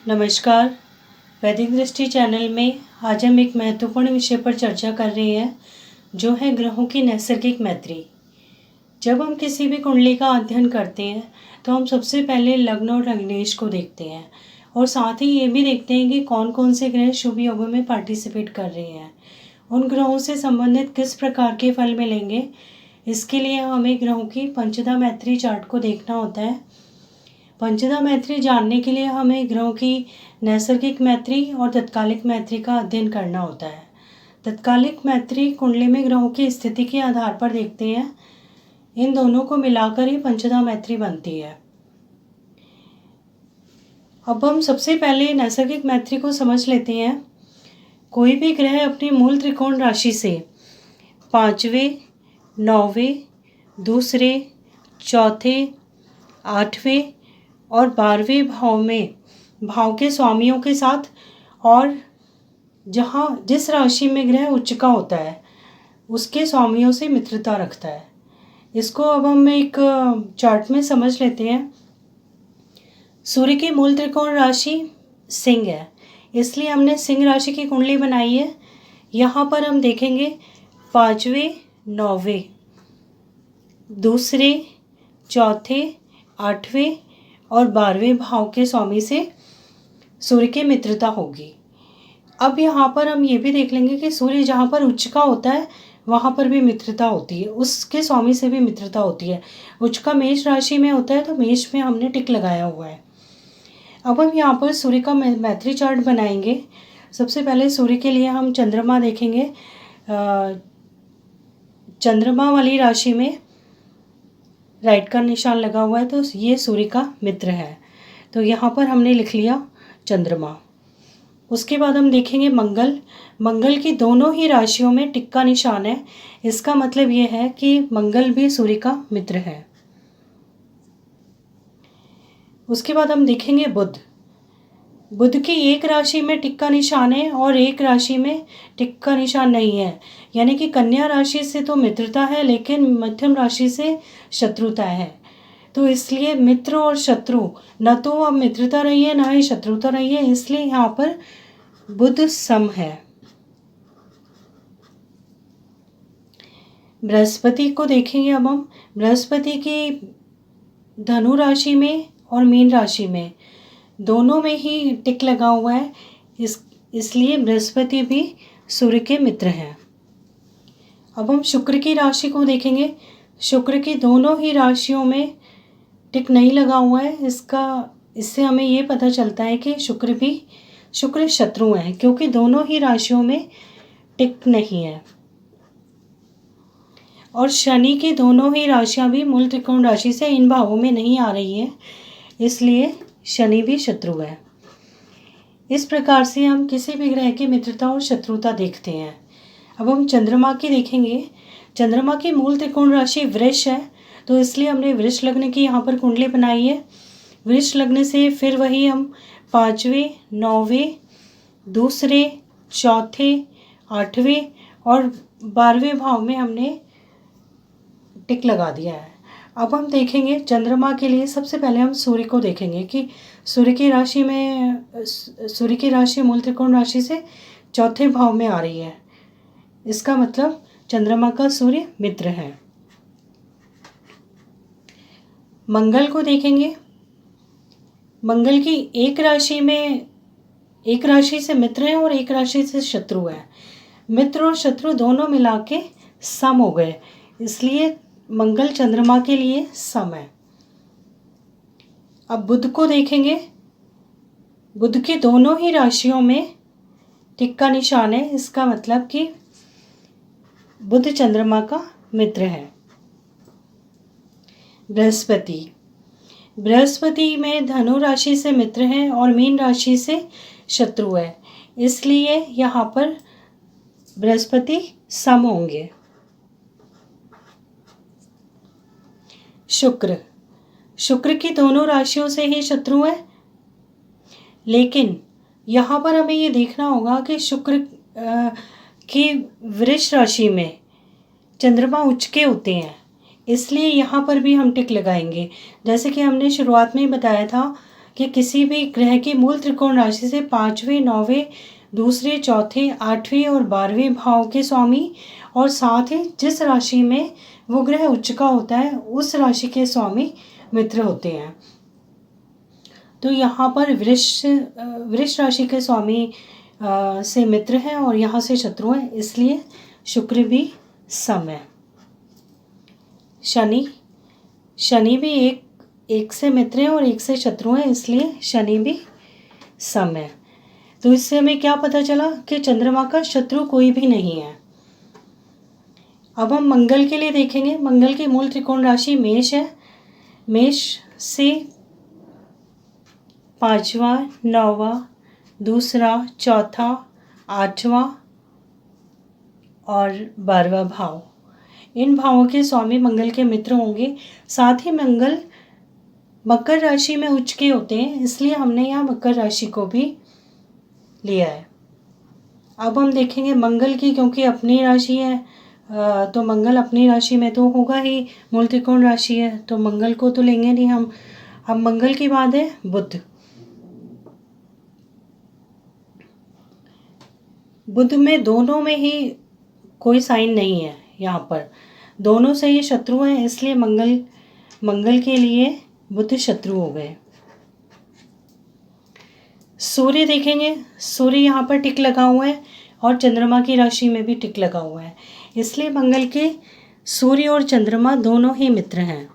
नमस्कार। वैदिक दृष्टि चैनल में आज हम एक महत्वपूर्ण विषय पर चर्चा कर रहे हैं, जो है ग्रहों की नैसर्गिक मैत्री। जब हम किसी भी कुंडली का अध्ययन करते हैं तो हम सबसे पहले लग्न और लग्नेश को देखते हैं और साथ ही ये भी देखते हैं कि कौन कौन से ग्रह शुभ योगों में पार्टिसिपेट कर रहे हैं। उन ग्रहों से संबंधित किस प्रकार के फल मिलेंगे, इसके लिए हमें ग्रहों की पंचधा मैत्री चार्ट को देखना होता है। पंचधा मैत्री जानने के लिए हमें ग्रहों की नैसर्गिक मैत्री और तत्कालिक मैत्री का अध्ययन करना होता है। तत्कालिक मैत्री कुंडली में ग्रहों की स्थिति के आधार पर देखते हैं। इन दोनों को मिलाकर ही पंचधा मैत्री बनती है। अब हम सबसे पहले नैसर्गिक मैत्री को समझ लेते हैं। कोई भी ग्रह अपनी मूल त्रिकोण राशि से 5वें, 9वें, दूसरे, चौथे, 8वें और 12वें भाव में भाव के स्वामियों के साथ और जिस राशि में ग्रह उच्च का होता है उसके स्वामियों से मित्रता रखता है। इसको अब हम एक चार्ट में समझ लेते हैं। सूर्य की मूल त्रिकोण राशि सिंह है, इसलिए हमने सिंह राशि की कुंडली बनाई है। यहाँ पर हम देखेंगे 5वें, 9वें, दूसरे, चौथे, 8वें और 12वें भाव के स्वामी से सूर्य की मित्रता होगी। अब यहाँ पर हम ये भी देख लेंगे कि सूर्य जहाँ पर उच्च का होता है वहाँ पर भी मित्रता होती है, उसके स्वामी से भी मित्रता होती है। उच्च का मेष राशि में होता है तो मेष में हमने टिक लगाया हुआ है। अब हम यहाँ पर सूर्य का मैत्री चार्ट बनाएंगे। सबसे पहले सूर्य के लिए हम चंद्रमा देखेंगे। चंद्रमा वाली राशि में राइट का निशान लगा हुआ है तो ये सूर्य का मित्र है, तो यहाँ पर हमने लिख लिया चंद्रमा। उसके बाद हम देखेंगे मंगल की दोनों ही राशियों में टिक का निशान है। इसका मतलब ये है कि मंगल भी सूर्य का मित्र है। उसके बाद हम देखेंगे बुध की एक राशि में टिक का निशान है और एक राशि में टिक का निशान नहीं है, यानी कि कन्या राशि से तो मित्रता है लेकिन मध्यम राशि से शत्रुता है। तो इसलिए मित्र और शत्रु, न तो अब मित्रता रही है ना ही शत्रुता रही है, इसलिए यहाँ पर बुध सम है। बृहस्पति को देखेंगे। अब हम बृहस्पति की धनु राशि में और मीन राशि में दोनों में ही टिक लगा हुआ है, इसलिए बृहस्पति भी सूर्य के मित्र हैं। अब हम शुक्र की राशि को देखेंगे। शुक्र की दोनों ही राशियों में टिक नहीं लगा हुआ है। इससे हमें ये पता चलता है कि शुक्र शत्रु हैं, क्योंकि दोनों ही राशियों में टिक नहीं है। और शनि की दोनों ही राशियां भी मूल त्रिकोण राशि से इन भावों में नहीं आ रही है, इसलिए शनि भी शत्रु है। इस प्रकार से हम किसी भी ग्रह की मित्रता और शत्रुता देखते हैं। अब हम चंद्रमा की देखेंगे। चंद्रमा की मूल त्रिकोण राशि वृष है, तो इसलिए हमने वृष लग्न की यहाँ पर कुंडली बनाई है। वृष लग्न से फिर वही हम 5वें, 9वें, दूसरे, चौथे, 8वें और 12वें भाव में हमने टिक लगा दिया है। अब हम देखेंगे चंद्रमा के लिए। सबसे पहले हम सूर्य को देखेंगे कि सूर्य की राशि मूल त्रिकोण राशि से चौथे भाव में आ रही है। इसका मतलब चंद्रमा का सूर्य मित्र है। मंगल को देखेंगे। मंगल की एक राशि से मित्र है और एक राशि से शत्रु है। मित्र और शत्रु दोनों मिला के सम हो गए, इसलिए मंगल चंद्रमा के लिए सम है। अब बुध को देखेंगे। बुध की दोनों ही राशियों में टिक का निशान है, इसका मतलब कि बुध चंद्रमा का मित्र है। बृहस्पति में धनु राशि से मित्र है और मीन राशि से शत्रु है, इसलिए यहाँ पर बृहस्पति सम होंगे। शुक्र की दोनों राशियों से ही शत्रु है, लेकिन यहाँ पर हमें ये देखना होगा कि शुक्र की वृष राशि में चंद्रमा उच्च के होते हैं, इसलिए यहाँ पर भी हम टिक लगाएंगे। जैसे कि हमने शुरुआत में ही बताया था कि किसी भी ग्रह की मूल त्रिकोण राशि से 5वें, 9वें, दूसरे, चौथे, 8वें और 12वें भाव के स्वामी और साथ ही जिस राशि में वो ग्रह उच्च का होता है उस राशि के स्वामी मित्र होते हैं। तो यहाँ पर वृष राशि के स्वामी से मित्र हैं और यहाँ से शत्रु हैं, इसलिए शुक्र भी सम है। शनि भी एक से मित्र हैं और एक से शत्रु हैं, इसलिए शनि भी सम है। तो इससे हमें क्या पता चला कि चंद्रमा का शत्रु कोई भी नहीं है। अब हम मंगल के लिए देखेंगे। मंगल की मूल त्रिकोण राशि मेष है। मेष से 5वां, 9वां, दूसरा, चौथा, 8वां और 12वां भाव, इन भावों के स्वामी मंगल के मित्र होंगे। साथ ही मंगल मकर राशि में उच्च के होते हैं, इसलिए हमने यहाँ मकर राशि को भी लिया है। अब हम देखेंगे मंगल की, क्योंकि अपनी राशि है तो मंगल अपनी राशि में तो होगा ही, मूल त्रिकोण राशि है तो मंगल को तो लेंगे नहीं हम। अब मंगल की बात है बुध में दोनों में ही कोई साइन नहीं है, यहाँ पर दोनों से ही शत्रु हैं, इसलिए मंगल के लिए बुध शत्रु हो गए। सूर्य देखेंगे। सूर्य यहाँ पर टिक लगा हुआ है और चंद्रमा की राशि में भी टिक लगा हुआ है, इसलिए मंगल के सूर्य और चंद्रमा दोनों ही मित्र हैं।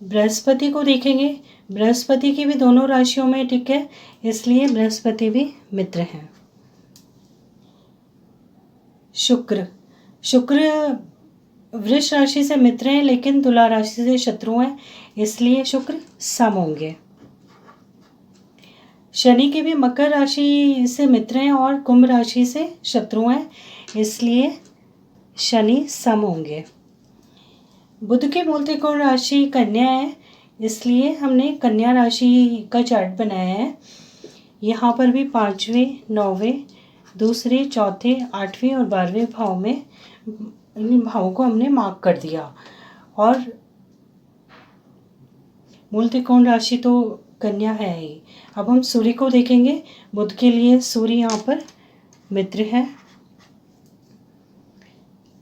बृहस्पति को देखेंगे। बृहस्पति की भी दोनों राशियों में टिक है, इसलिए बृहस्पति भी मित्र हैं। शुक्र वृष राशि से मित्र हैं लेकिन तुला राशि से शत्रु हैं, इसलिए शुक्र सम होंगे। शनि के भी मकर राशि से मित्र हैं और कुंभ राशि से शत्रु हैं, इसलिए शनि सम होंगे। बुध की मूल त्रिकोण राशि कन्या है, इसलिए हमने कन्या राशि का चार्ट बनाया है। यहाँ पर भी 5वें, 9वें, दूसरे, चौथे, 8वें और 12वें भाव में इन भावों को हमने मार्क कर दिया। और मूल त्रिकोण राशि तो कन्या है ही। अब हम सूर्य को देखेंगे। बुध के लिए सूर्य यहाँ पर मित्र है।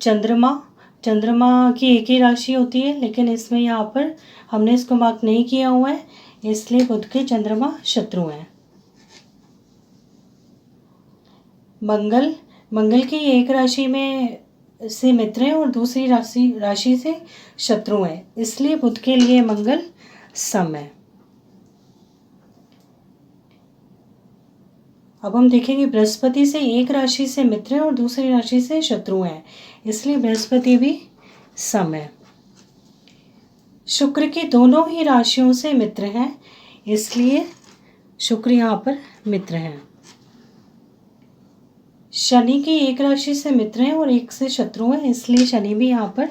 चंद्रमा की एक ही राशि होती है, लेकिन इसमें यहाँ पर हमने इसको मार्क नहीं किया हुआ है, इसलिए बुध के चंद्रमा शत्रु हैं। मंगल की एक राशि में से मित्र हैं और दूसरी राशि से शत्रु हैं, इसलिए बुध के लिए मंगल सम है। अब हम देखेंगे बृहस्पति से एक राशि से मित्र हैं और दूसरी राशि से शत्रु हैं, इसलिए बृहस्पति भी सम है। शुक्र की दोनों ही राशियों से मित्र हैं, इसलिए शुक्र यहाँ पर मित्र हैं। शनि की एक राशि से मित्र हैं और एक से शत्रु हैं, इसलिए शनि भी यहाँ पर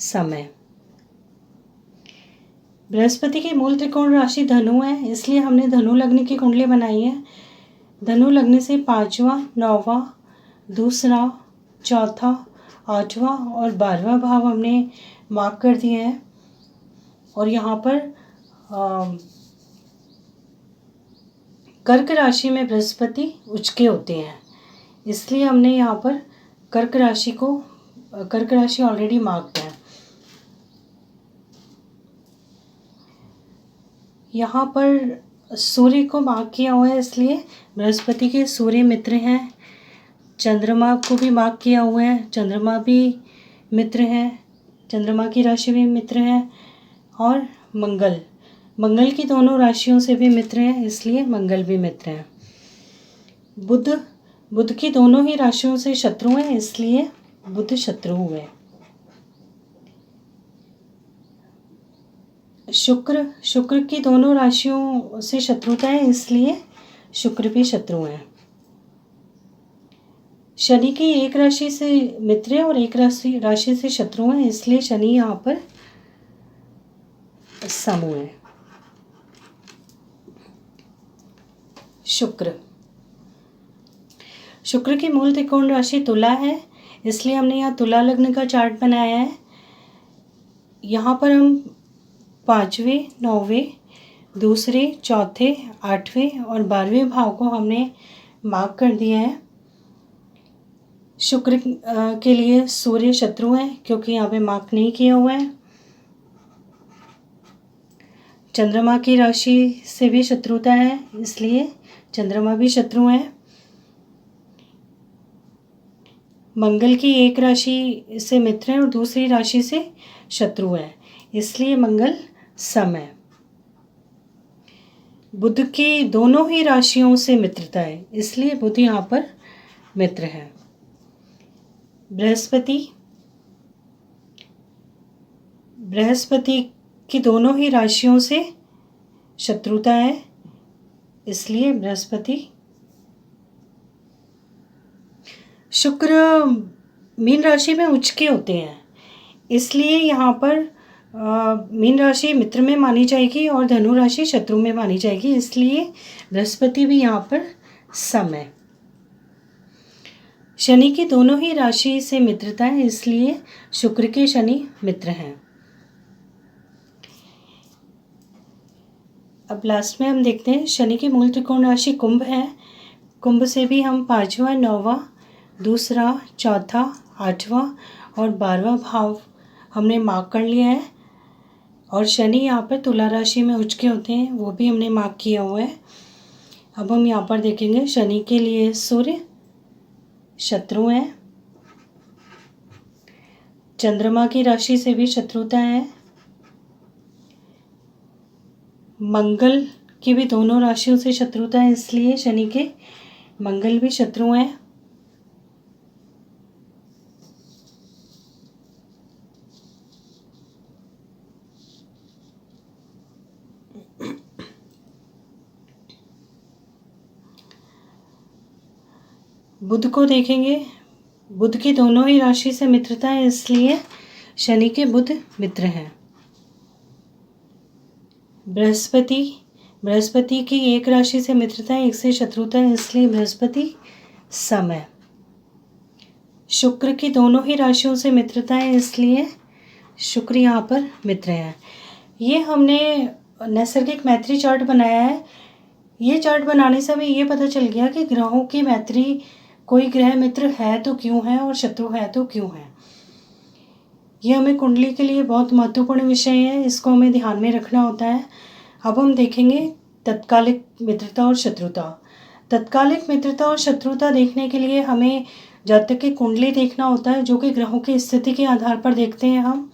सम है। बृहस्पति की मूल त्रिकोण राशि धनु है, इसलिए हमने धनु लग्न की कुंडली बनाई है। धनु लग्न से 5वां, 9वां, दूसरा, चौथा, 8वां और 12वां भाव हमने मार्क कर दिए हैं। और यहाँ पर कर्क राशि में बृहस्पति उच्च के होते हैं, इसलिए हमने यहाँ पर कर्क राशि ऑलरेडी मार्क्ड है। यहाँ पर सूर्य को मार्क किया हुआ है, इसलिए बृहस्पति के सूर्य मित्र हैं। चंद्रमा को भी मार्क किया हुआ है, चंद्रमा भी मित्र हैं, चंद्रमा की राशि भी मित्र हैं। और मंगल की दोनों राशियों से भी मित्र हैं, इसलिए मंगल भी मित्र हैं। बुध की दोनों ही राशियों से शत्रु हैं, इसलिए बुध शत्रु हुए। शुक्र की दोनों राशियों से शत्रुता है, इसलिए शुक्र भी शत्रु हैं। शनि की एक राशि से मित्र है और एक राशि से शत्रु हैं, इसलिए शनि यहाँ पर सम हुए। शुक्र की मूल त्रिकोण राशि तुला है, इसलिए हमने यहाँ तुला लग्न का चार्ट बनाया है। यहाँ पर हम 5वें, 9वें, दूसरे, चौथे, 8वें और 12वें भाव को हमने मार्क कर दिया है। शुक्र के लिए सूर्य शत्रु है क्योंकि यहाँ पे मार्क नहीं किया हुआ है। चंद्रमा की राशि से भी शत्रुता है, इसलिए चंद्रमा भी शत्रु है। मंगल की एक राशि से मित्र है और दूसरी राशि से शत्रु है, इसलिए मंगल सम है। बुध की दोनों ही राशियों से मित्रता है, इसलिए बुध यहाँ पर मित्र है। बृहस्पति की दोनों ही राशियों से शत्रुता है, इसलिए बृहस्पति। शुक्र मीन राशि में उच्च के होते हैं, इसलिए यहाँ पर मीन राशि मित्र में मानी जाएगी और धनु राशि शत्रु में मानी जाएगी, इसलिए बृहस्पति भी यहाँ पर सम है। शनि की दोनों ही राशि से मित्रता है, इसलिए शुक्र के शनि मित्र हैं। अब लास्ट में हम देखते हैं शनि की मूल त्रिकोण राशि कुंभ है। कुंभ से भी हम 5वां, 9वां, दूसरा, चौथा, 8वां और 12वां भाव हमने मार्क कर लिया है। और शनि यहाँ पर तुला राशि में उच्च के होते हैं, वो भी हमने मार्क किया हुआ है। अब हम यहाँ पर देखेंगे शनि के लिए सूर्य शत्रु है, चंद्रमा की राशि से भी शत्रुता है, मंगल की भी दोनों राशियों से शत्रुता है, इसलिए शनि के मंगल भी शत्रु हैं। बुध को देखेंगे, बुध की दोनों ही राशि से मित्रता है, इसलिए शनि के बुध मित्र हैं। बृहस्पति की एक राशि से मित्रता है, एक से शत्रुता है, इसलिए बृहस्पति सम है। शुक्र की दोनों ही राशियों से मित्रता है, इसलिए शुक्र यहाँ पर मित्र हैं। ये हमने नैसर्गिक मैत्री चार्ट बनाया है। ये चार्ट बनाने से हमें ये पता चल गया कि ग्रहों की मैत्री, कोई ग्रह मित्र है तो क्यों है और शत्रु है तो क्यों है। ये हमें कुंडली के लिए बहुत महत्वपूर्ण विषय है, इसको हमें ध्यान में रखना होता है। अब हम देखेंगे तत्कालिक मित्रता और शत्रुता। तत्कालिक मित्रता और शत्रुता देखने के लिए हमें जातक की कुंडली देखना होता है, जो कि ग्रहों की स्थिति के आधार पर देखते हैं हम।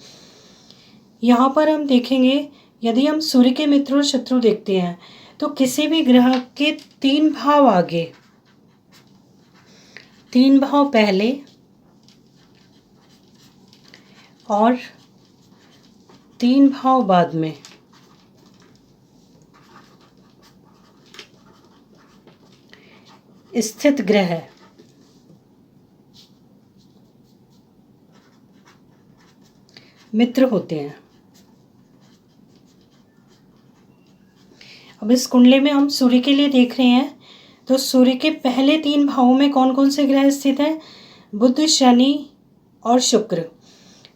यहाँ पर हम देखेंगे, यदि हम सूर्य के मित्र और शत्रु देखते हैं तो किसी भी ग्रह के 3 भाव आगे, 3 भाव पहले और 3 भाव बाद में स्थित ग्रह मित्र होते हैं। अब इस कुंडली में हम सूर्य के लिए देख रहे हैं, तो सूर्य के पहले 3 भावों में कौन कौन से ग्रह स्थित हैं? बुध, शनि और शुक्र।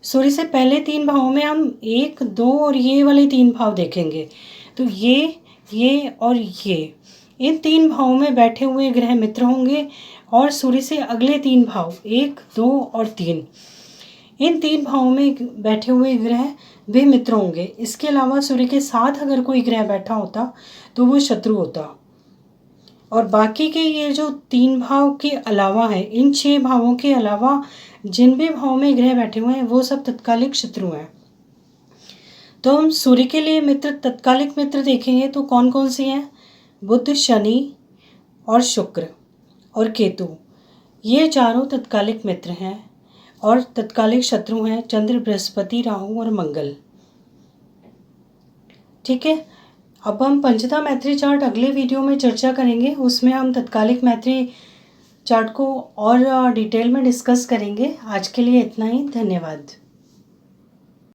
सूर्य से पहले 3 भावों में हम 1, 2 और ये वाले 3 भाव देखेंगे। तो ये और ये, इन 3 भावों में बैठे हुए ग्रह मित्र होंगे। और सूर्य से अगले 3 भाव 1, 2 और 3, इन 3 भावों में बैठे हुए ग्रह भी मित्र होंगे। इसके अलावा सूर्य के साथ अगर कोई ग्रह बैठा होता तो वो शत्रु होता। और बाकी के ये जो 3 भाव के अलावा है, इन 6 भावों के अलावा जिन भी भाव में ग्रह बैठे हुए हैं वो सब तत्कालिक शत्रु हैं। तो हम सूर्य के लिए मित्र, तत्कालिक मित्र देखेंगे तो कौन कौन से हैं? बुध, शनि और शुक्र और केतु, ये चारों तत्कालिक मित्र हैं। और तत्कालिक शत्रु हैं चंद्र, बृहस्पति, राहु और मंगल। ठीक है, अब हम पंचता मैत्री चार्ट अगले वीडियो में चर्चा करेंगे। उसमें हम तत्कालिक मैत्री चार्ट को और डिटेल में डिस्कस करेंगे। आज के लिए इतना ही, धन्यवाद।